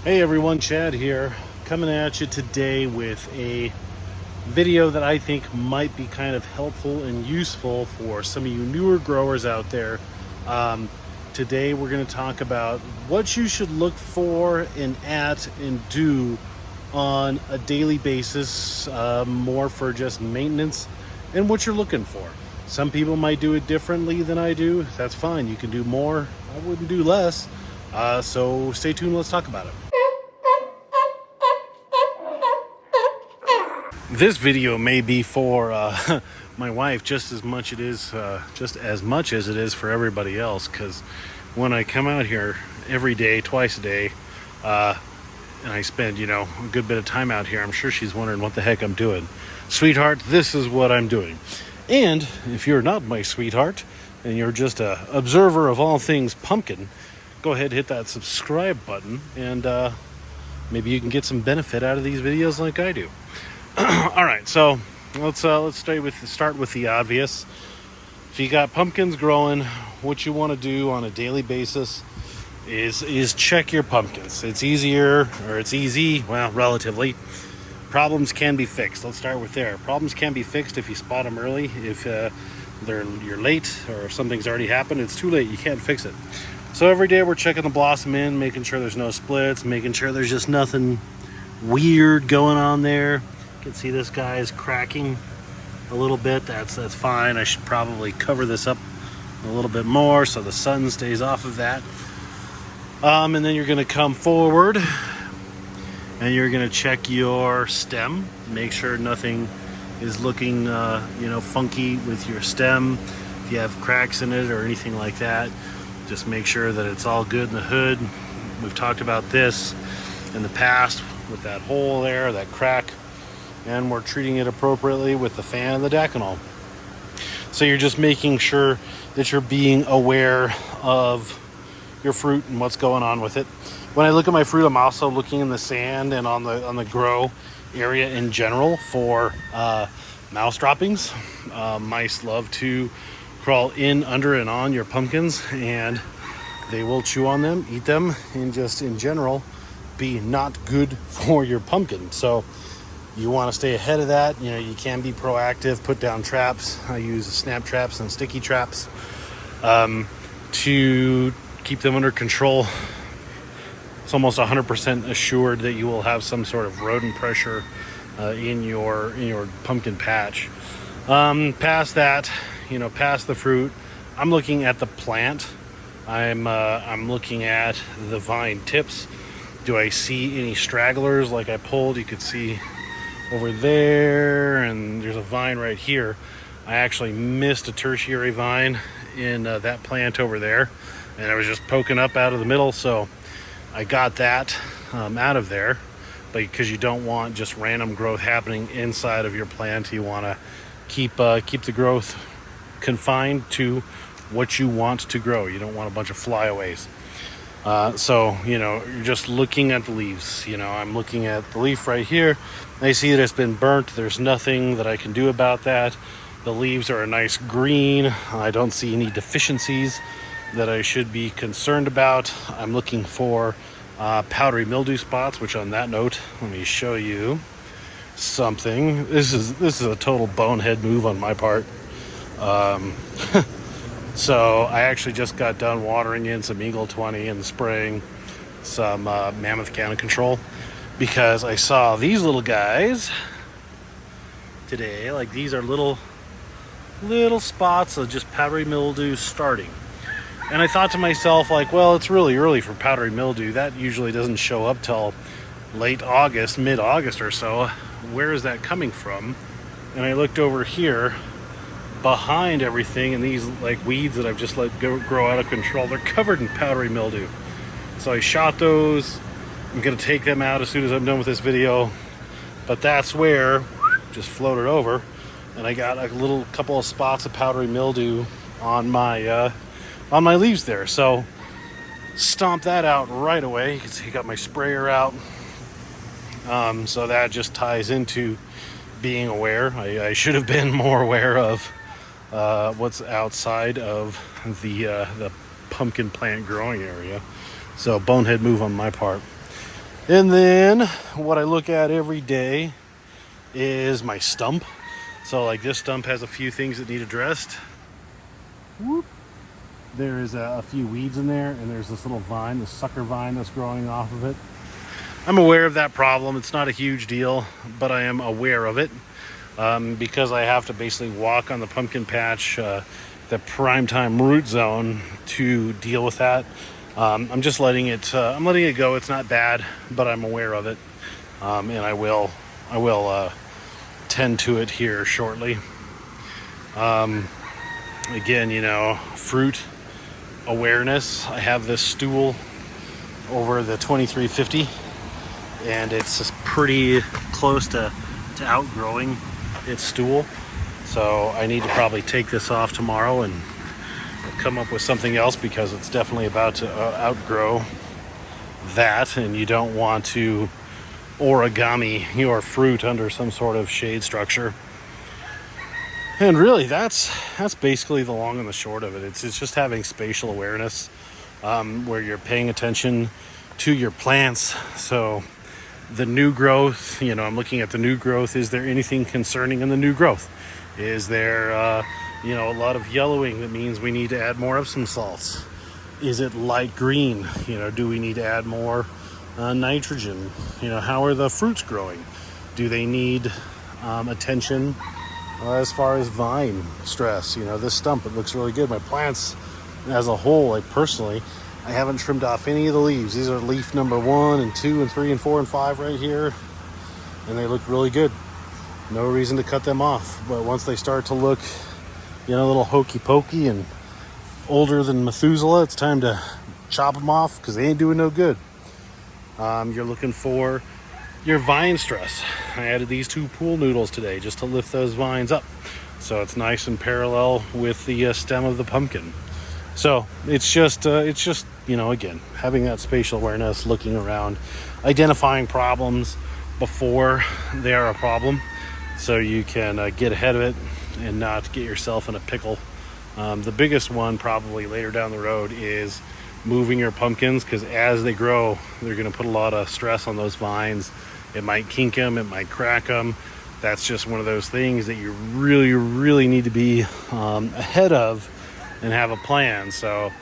Hey everyone, Chad here, coming at you today with a video that I think might be kind of helpful and useful for some of you newer growers out there. Today we're going to talk about what you should look for and do on a daily basis, more for just maintenance and what you're looking for. Some people might do it differently than I do. That's fine. You can do more. I wouldn't do less. So stay tuned. Let's talk about it. This video may be for my wife just as much as it is for everybody else, because when I come out here every day, twice a day, and I spend a good bit of time out here, I'm sure she's wondering what the heck I'm doing. Sweetheart, this is what I'm doing. And if you're not my sweetheart and you're just a observer of all things pumpkin, go ahead and hit that subscribe button, and maybe you can get some benefit out of these videos like I do. All right, so let's start with the obvious. If you got pumpkins growing, what you want to do on a daily basis is check your pumpkins. It's easy, well, relatively. Problems can be fixed. Let's start with there. Problems can be fixed if you spot them early. If you're late or if something's already happened, it's too late. You can't fix it. So every day we're checking the blossom in, making sure there's no splits, making sure there's just nothing weird going on there. You can see this guy is cracking a little bit. That's fine. I should probably cover this up a little bit more so the sun stays off of that. And then you're going to come forward and you're going to check your stem. Make sure nothing is looking funky with your stem. If you have cracks in it or anything like that, just make sure that it's all good in the hood. We've talked about this in the past with that hole there, that crack, and we're treating it appropriately with the fan and the Daconol. So you're just making sure that you're being aware of your fruit and what's going on with it. When I look at my fruit, I'm also looking in the sand and on the grow area in general for mouse droppings. Mice love to crawl in, under, and on your pumpkins, and they will chew on them, eat them, and just in general be not good for your pumpkin. So you want to stay ahead of that. You can be proactive, put down traps. I use snap traps and sticky traps to keep them under control. It's almost 100% assured that you will have some sort of rodent pressure in your pumpkin patch. Past that, past the fruit, I'm looking at the plant. I'm looking at the vine tips. Do I see any stragglers like I pulled? You could see over there, and there's a vine right here. I actually missed a tertiary vine in that plant over there, and I was just poking up out of the middle, so I got that out of there. But because you don't want just random growth happening inside of your plant, you want to keep the growth confined to what you want to grow. You don't want a bunch of flyaways. So you're just looking at the leaves. I'm looking at the leaf right here. I see that it's been burnt. There's nothing that I can do about that. The leaves are a nice green. I don't see any deficiencies that I should be concerned about. I'm looking for powdery mildew spots, which on that note, let me show you something. This is a total bonehead move on my part. So I actually just got done watering in some Eagle 20 and spraying some Mammoth Cannon Control, because I saw these little guys today. Like, these are little spots of just powdery mildew starting. And I thought to myself, like, well, it's really early for powdery mildew. That usually doesn't show up till late August, mid-August or so. Where is that coming from? And I looked over here behind everything, and these like weeds that I've just let grow out of control, they're covered in powdery mildew. So I shot those. I'm gonna take them out as soon as I'm done with this video. But that's where just floated over, and I got a couple of spots of powdery mildew on my leaves there. So stomp that out right away. You can see I got my sprayer out. So that just ties into being aware. I should have been more aware of what's outside of the pumpkin plant growing area. So bonehead move on my part. And then what I look at every day is my stump. So like this stump has a few things that need addressed. Whoop. There is a few weeds in there, and there's this little vine, this sucker vine that's growing off of it. I'm aware of that problem. It's not a huge deal, but I am aware of it because I have to basically walk on the pumpkin patch, the prime time root zone, to deal with that. I'm just letting it. I'm letting it go. It's not bad, but I'm aware of it, and I will tend to it here shortly. Again, fruit awareness. I have this stool over the 2350, and it's just pretty close to outgrowing its stool. So I need to probably take this off tomorrow and come up with something else, because it's definitely about to outgrow that, and you don't want to origami your fruit under some sort of shade structure. And really, that's basically the long and the short of it. It's just having spatial awareness, where you're paying attention to your plants. So the new growth, I'm looking at the new growth. Is there anything concerning in the new growth? Is there, a lot of yellowing that means we need to add more Epsom salts? Is it light green? Do we need to add more nitrogen? How are the fruits growing? Do they need attention as far as vine stress? This stump, it looks really good. My plants as a whole, personally, I haven't trimmed off any of the leaves. These are leaf number 1 and 2 and 3 and 4 and 5 right here, and they look really good. No reason to cut them off. But once they start to look, a little hokey pokey and older than Methuselah, it's time to chop them off, because they ain't doing no good. You're looking for your vine stress. I added these 2 pool noodles today just to lift those vines up, so it's nice and parallel with the stem of the pumpkin. So it's just again, having that spatial awareness, looking around, identifying problems before they are a problem, so you can get ahead of it and not get yourself in a pickle. The biggest one probably later down the road is moving your pumpkins, because as they grow, they're going to put a lot of stress on those vines. It might kink them, it might crack them. That's just one of those things that you really, really need to be ahead of and have a plan. So,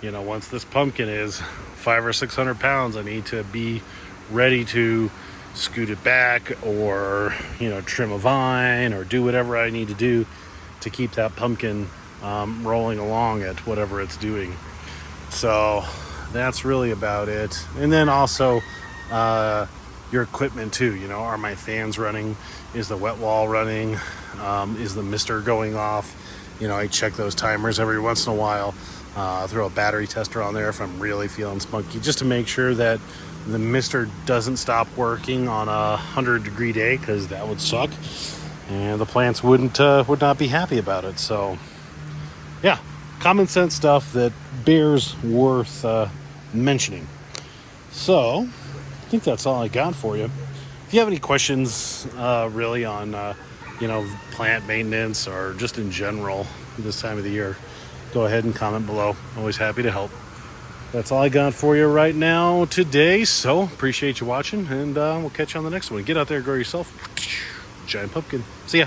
once this pumpkin is 500 or 600 pounds, I need to be ready to scoot it back, or, trim a vine, or do whatever I need to do to keep that pumpkin rolling along at whatever it's doing. So that's really about it. And then also your equipment too. Are my fans running? Is the wet wall running? Is the mister going off? I check those timers every once in a while. Throw a battery tester on there if I'm really feeling spunky, just to make sure that the mister doesn't stop working on a 100-degree day, because that would suck, and the plants would not be happy about it. So yeah, common sense stuff that bears worth mentioning. So I think that's all I got for you. If you have any questions really on plant maintenance, or just in general this time of the year, go ahead and comment below. Always happy to help. That's all I got for you right now today. So appreciate you watching, and we'll catch you on the next one. Get out there, grow yourself giant pumpkin. See ya.